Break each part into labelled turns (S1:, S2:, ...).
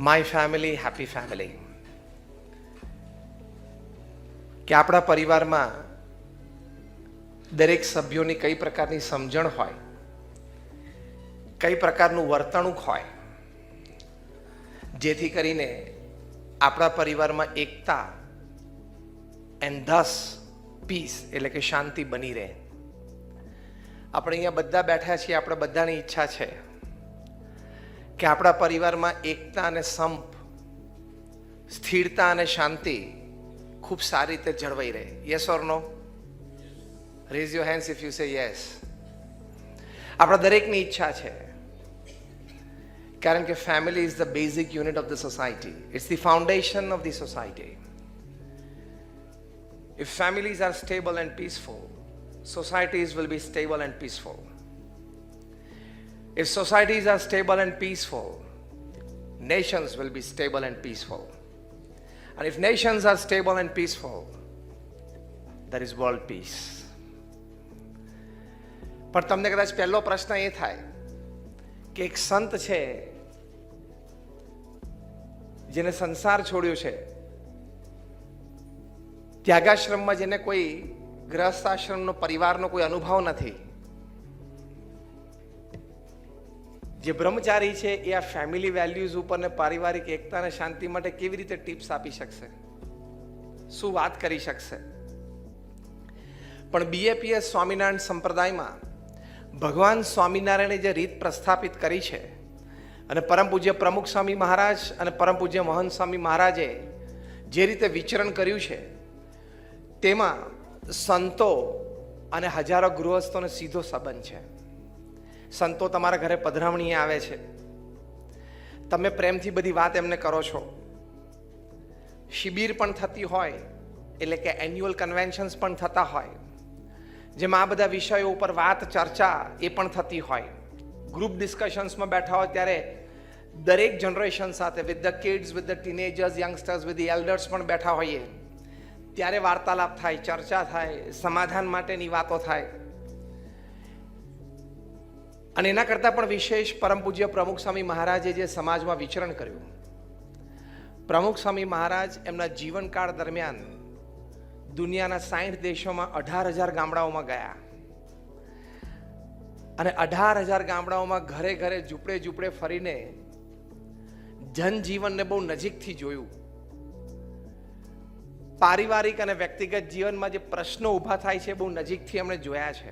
S1: My family happy family, કે આપણા પરિવારમાં દરેક સભ્યોની કઈ પ્રકારની સમજણ હોય, કઈ પ્રકારનું વર્તણૂક હોય, જેથી કરીને આપણા પરિવારમાં એકતા એન્ડ ધસ પીસ એટલે કે શાંતિ બની રહે. આપણે અહીંયા બધા બેઠા છીએ, આપણે બધાની ઈચ્છા છે કે આપણા પરિવારમાં એકતા અને સંપ, સ્થિરતા અને શાંતિ ખૂબ સારી રીતે જળવાઈ રહે. Yes or no? Raise your hands if you say yes. આપણા દરેકની ઈચ્છા છે, કારણ કે family is the basic unit of the society. It's the foundation of the society. If families are stable and peaceful, societies will be stable and peaceful. If societies are stable and peaceful, nations will be stable and peaceful. And if nations are stable and peaceful, there is world peace. પણ તમને કદાચ પહેલો પ્રશ્ન એ થાય કે એક સંત છે જેને સંસાર છોડ્યો છે, ત્યાગાશ્રમમાં જેને કોઈ ગ્રહસ્થાશ્રમનો પરિવારનો કોઈ અનુભવ નથી, જે બ્રહ્મચારી છે એ આ ફેમિલી વેલ્યુઝ ઉપર ને પારિવારિક એકતા અને શાંતિ માટે કેવી રીતે ટિપ્સ આપી શકશે, શું વાત કરી શકશે? પણ બીએપીએસ સ્વામિનારાયણ સંપ્રદાયમાં ભગવાન સ્વામિનારાયણે જે રીત પ્રસ્થાપિત કરી છે અને પરમ પૂજ્ય પ્રમુખ સ્વામી મહારાજ અને પરમ પૂજ્ય મહંત સ્વામી મહારાજે જે રીતે વિચરણ કર્યું છે, તેમાં સંતો અને હજારો ગૃહસ્થોનો સીધો સંબંધ છે. સંતો તમારા ઘરે પધરામણીએ આવે છે, તમે પ્રેમથી બધી વાત એમને કરો છો. શિબિર પણ થતી હોય, એટલે કે એન્યુઅલ કન્વેન્શન્સ પણ થતા હોય, જેમાં આ બધા વિષયો ઉપર વાત ચર્ચા એ પણ થતી હોય. ગ્રુપ ડિસ્કશન્સમાં બેઠા હોય ત્યારે દરેક જનરેશન સાથે, with the kids, with the teenagers, youngsters, with the elders પણ બેઠા હોઈએ, ત્યારે વાર્તાલાપ થાય, ચર્ચા થાય, સમાધાન માટેની વાતો થાય. અને એના કરતાં પણ વિશેષ પરમ પૂજ્ય પ્રમુખ સ્વામી મહારાજે જે સમાજમાં વિચરણ કર્યું, પ્રમુખ સ્વામી મહારાજ એમના જીવનકાળ દરમિયાન દુનિયાના 60 દેશોમાં 18,000 ગામડાઓમાં ગયા અને 18,000 ગામડાઓમાં ઘરે ઘરે ઝૂંપડે ઝૂંપડે ફરીને જનજીવનને બહુ નજીકથી જોયું. પારિવારિક અને વ્યક્તિગત જીવનમાં જે પ્રશ્નો ઊભા થાય છે બહુ નજીકથી એમણે જોયા છે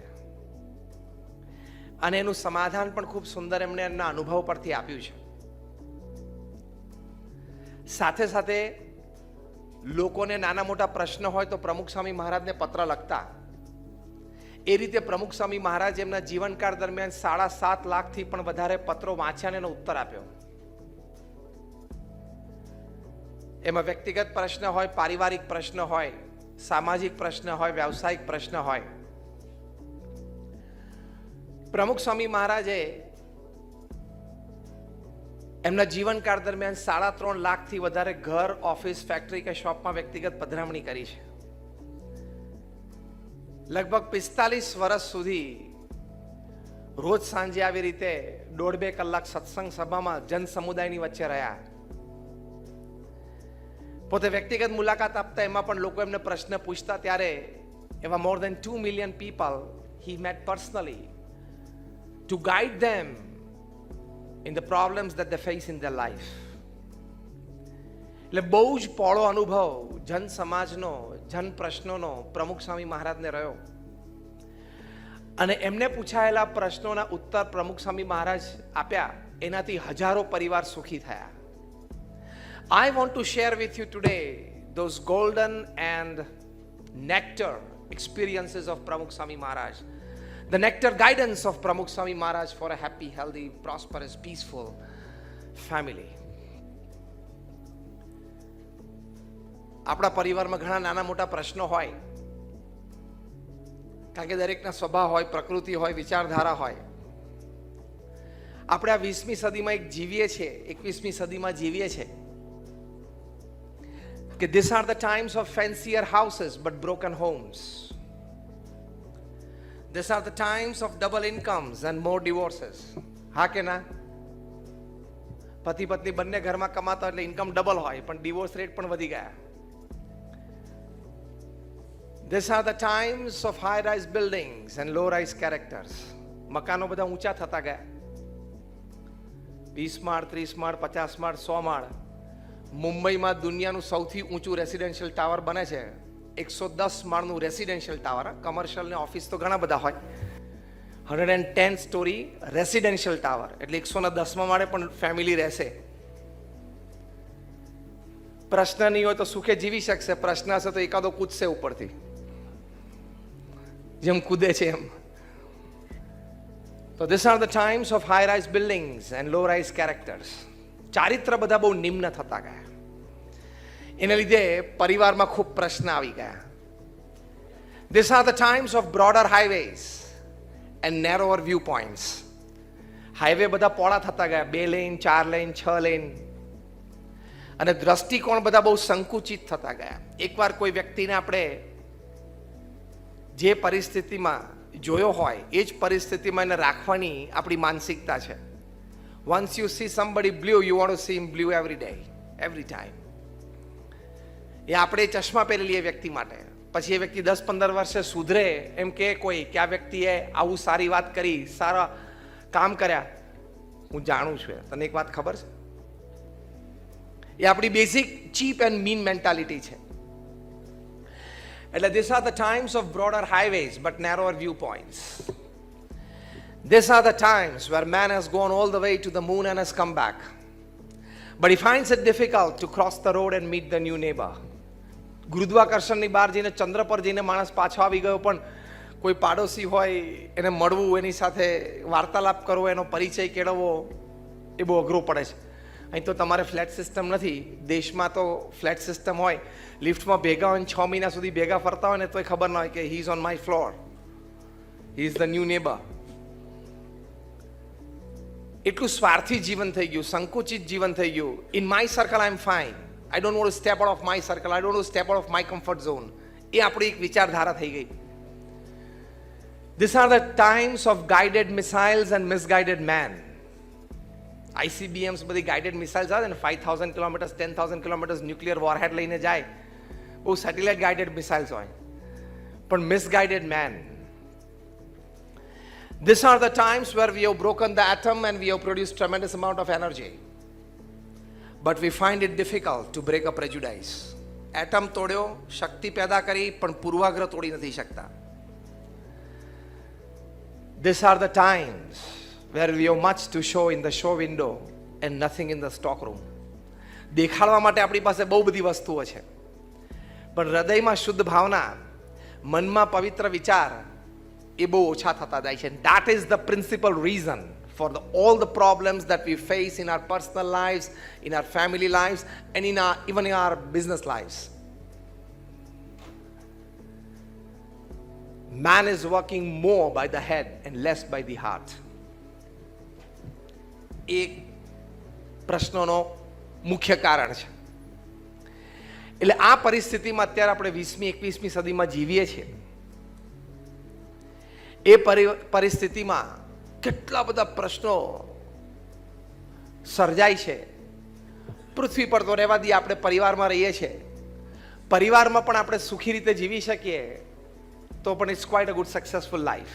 S1: અને એનું સમાધાન પણ ખૂબ સુંદર એમણે એમના અનુભવ પરથી આપ્યું છે. સાથે સાથે લોકોને નાના મોટા પ્રશ્ન હોય તો પ્રમુખ સ્વામી મહારાજને પત્ર લખતા. એ રીતે પ્રમુખ સ્વામી મહારાજ એમના જીવનકાળ દરમિયાન 7.5 લાખથી પણ વધારે પત્રો વાંચ્યા અને એનો ઉત્તર આપ્યો. એમાં વ્યક્તિગત પ્રશ્ન હોય, પારિવારિક પ્રશ્ન હોય, સામાજિક પ્રશ્ન હોય, વ્યવસાયિક પ્રશ્ન હોય. પ્રમુખ સ્વામી મહારાજે એમના જીવનકાળ દરમિયાન 3.5 લાખથી વધારે ઘર, ઓફિસ, ફેક્ટરી કે શોપમાં વ્યક્તિગત પધરામણી કરી છે. લગભગ 45 વર્ષ સુધી રોજ સાંજે આવી રીતે 1.5-2 કલાક સત્સંગ સભામાં જન સમુદાયની વચ્ચે રહ્યા. પોતે વ્યક્તિગત મુલાકાત આપતા, એમાં પણ લોકો એમને પ્રશ્ન પૂછતા, ત્યારે એવા more than 2 million people he met personally to guide them in the problems that they face in their life. એટલે બહુ જ પોળો અનુભવ જન સમાજનો, જન પ્રશ્નોનો પ્રમુખ સ્વામી મહારાજને રહ્યો અને એમને પૂછાયેલા પ્રશ્નોના ઉત્તર પ્રમુખ સ્વામી મહારાજ આપ્યા, એનાથી હજારો પરિવાર સુખી થયા. I want to share with you today those golden and nectar experiences of Pramukh Swami Maharaj, the nectar guidance of Pramukh Swami Maharaj for a happy, healthy, prosperous, peaceful family. આપણા પરિવારમાં ઘણા નાના મોટા પ્રશ્નો હોય, કારણ કે દરેકના સ્વભાવ હોય, પ્રકૃતિ હોય, વિચારધારા હોય. આપણે આ 20મી સદીમાં એક જીવીએ છીએ, 21મી સદીમાં જીવીએ છીએ કે these are the times of fancier houses but broken homes. These are the times of double incomes and more divorces. હા કે ના? પતિ પત્ની બંને ઘરમાં કમાતા એટલે ઇન્કમ ડબલ હોય, પણ ડિવોર્સ રેટ પણ વધી ગયા. These are the times of high-rise buildings and low-rise characters. મકાનો બધા ઊંચા થતા ગયા. 20 માળ, 30 માળ, 50 માળ, 100 માળ. મુંબઈમાં દુનિયાનું સૌથી ઊંચું રેસિડેન્શિયલ ટાવર બને છે. 110 માળનું રેસિડેન્શિયલ ટાવર. કમર્શિયલ ને ઓફિસ તો ઘણા બધા હોય. 110 સ્ટોરી રેસિડેન્શિયલ ટાવર એટલે 110માં માળે પણ ફેમિલી રહેશે. પ્રશ્ન નહીં હોય તો સુખે જીવી શકશે, પ્રશ્ન હશે તો એકાદો કૂદશે ઉપરથી, જેમ કૂદે છે એમ. તો these are the times of high rise buildings and low rise characters. ચારિત્ર બધા બહુ નિમ્ન થતા ગયા. એને લીધે પરિવારમાં ખૂબ પ્રશ્ન આવી ગયા. These are the times of broader highways and narrower viewpoints. Highway બધા પોળા થતા ગયા, 2 લેન, 4 લેન, 6 લેન, અને દ્રષ્ટિકોણ બધા બહુ સંકુચિત થતા ગયા. એકવાર કોઈ વ્યક્તિને આપણે જે પરિસ્થિતિમાં જોયો હોય એ જ પરિસ્થિતિમાં એને રાખવાની આપણી માનસિકતા છે. Once you see somebody blue, you want to see him blue every day, every time. એ આપણે ચશ્મા પહેરેલી એ વ્યક્તિ માટે. પછી એ વ્યક્તિ 10-15 વર્ષે સુધરે એમ કે કોઈ કે આ વ્યક્તિએ આવું સારી વાત કરી, સારા કામ કર્યા. હું જાણું છું. તને એક વાત ખબર છે? એ આપણી basic cheap and mean mentality છે. એટલે these are the times of broader highways but narrower viewpoints. These are the times where man has gone all the way to the moon and has come back, but he finds it difficult to cross the road and meet the new neighbor. ગુરુત્વાકર્ષણની બહાર જઈને ચંદ્ર પર જઈને માણસ પાછો આવી ગયો, પણ કોઈ પાડોશી હોય એને મળવું, એની સાથે વાર્તાલાપ કરવો, એનો પરિચય કેળવવો એ બહુ અઘરું પડે છે. અહીં તો તમારે ફ્લેટ સિસ્ટમ નથી. દેશમાં તો ફ્લેટ સિસ્ટમ હોય, લિફ્ટમાં ભેગા હોય, 6 મહિના સુધી ભેગા ફરતા હોય ને તોય ખબર ના હોય કે he is on my floor, he is the new neighbour. એટલું સ્વાર્થી જીવન થઈ ગયું, સંકુચિત જીવન થઈ ગયું. In my circle I am fine, I don't want to step out of my circle, I don't want to step out of my comfort zone. એ આપણી એક વિચારધારા થઈ ગઈ. These are the times of guided missiles and misguided man. ICBMs બધી guided missiles આવે ને, 5000 kilometres, 10,000 kilometres nuclear વોરહેડ લઈને જાય. બહુ સેટેલાઇટ ગાઇડેડ મિસાઇલ્સ હોય, પણ મિસગાઇડેડ main. These are the times where we have broken the atom and we have produced tremendous amount of energy, but we find it difficult to break a prejudice. Atom તોડ્યો, શક્તિ પેદા કરી, પણ પૂર્વાગ્રહ તોડી નથી શકતા. These are the times where we have much to show in the show window and nothing in the stock room. દેખાડવા માટે આપણી પાસે બહુ બધી વસ્તુઓ છે, પણ હૃદયમાં શુદ્ધ ભાવના, મનમાં પવિત્ર વિચાર એ બહુ ઓછા થતા જાય છે. That is the principal reason for all the problems that we face in our personal lives, in our family lives, and even in our business lives. Man is working more by the head and less by the heart. એક પ્રશ્નોનો મુખ્ય કારણ છે. એટલે આ પરિસ્થિતિમાં અત્યારે આપણે 20મી 21મી સદીમાં જીવીએ છીએ. એ પરિસ્થિતિમાં કેટલા બધા પ્રશ્નો સર્જાય છે. પૃથ્વી પર તો રહેવા દઈએ, આપણે પરિવારમાં રહીએ છીએ. પરિવારમાં પણ આપણે સુખી રીતે જીવી શકીએ તો પણ it's quite a good successful life,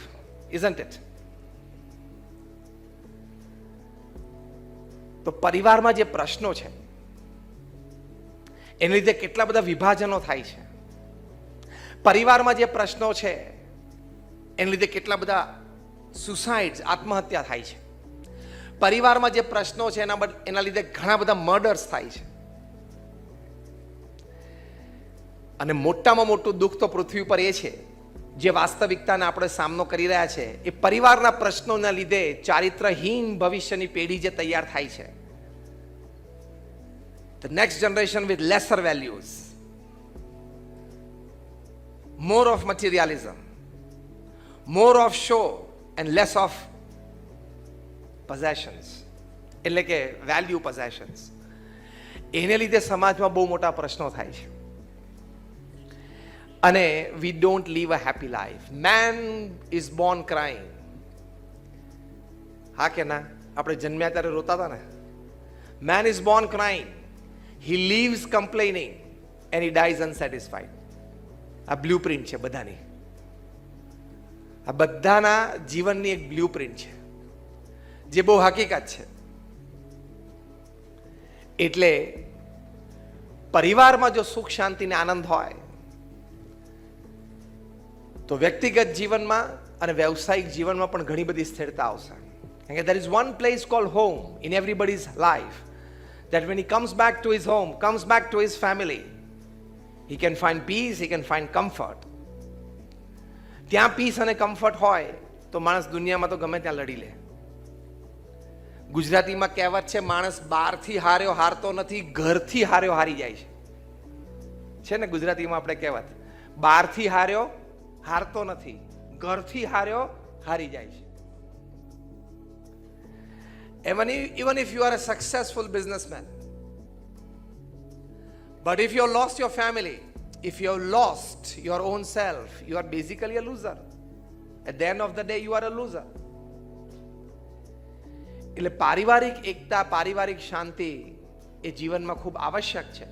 S1: isn't it? તો પરિવારમાં જે પ્રશ્નો છે એને લીધે કેટલા બધા વિભાજનો થાય છે. પરિવારમાં જે પ્રશ્નો છે એને લીધે કેટલા બધા સુસાઇડ્સ, આત્મહત્યા થાય છે. પરિવારમાં જે પ્રશ્નો છે એના લીધે ઘણા બધા મર્ડર્સ થાય છે. અને મોટામાં મોટું દુઃખ તો પૃથ્વી પર એ છે, જે વાસ્તવિકતાને આપણે સામનો કરી રહ્યા છે, એ પરિવારના પ્રશ્નોના લીધે ચારિત્રહીન ભવિષ્યની પેઢી જે તૈયાર થાય છે. The next generation with lesser values, more of materialism, more of show and less of possessions, એટલે કે value possessions. એને લીધે સમાજમાં બહુ મોટા પ્રશ્નો થાય છે. અને we don't live a happy life. Man is born crying. હા કે ના? આપણે જન્મ્યા ત્યારે રોતા હતા ને? Man is born crying, he lives complaining, and he dies unsatisfied. આ બ્લુપ્રિન્ટ છે બધાની. આ બધાના જીવનની એક બ્લુપ્રિન્ટ છે જે બહુ હકીકત છે. એટલે પરિવારમાં જો સુખ શાંતિ ને આનંદ હોય તો વ્યક્તિગત જીવનમાં અને વ્યવસાયિક જીવનમાં પણ ઘણી બધી સ્થિરતા આવશે. કારણ કે there is one place called home in everybody's life that when he comes back to his home, comes back to his family, he can find peace, he can find comfort. ત્યાં પીસ અને comfort હોય તો માણસ દુનિયામાં તો ગમે ત્યાં લડી લે. ગુજરાતીમાં કહેવત છે, માણસ બહારથી હારતો નથી, ઘરથી હારી જાય છે ને. ગુજરાતીમાં આપણે કહેવત, બહારથી હારતો નથી, ઘરથી હારી જાય છે. Even if you are a successful businessman, but if you have lost your family, if you have lost your own self, you are basically a loser. At the end of the day, you are a loser. એટલે પારિવારિક એકતા, પારિવારિક શાંતિ એ જીવનમાં ખૂબ આવશ્યક છે.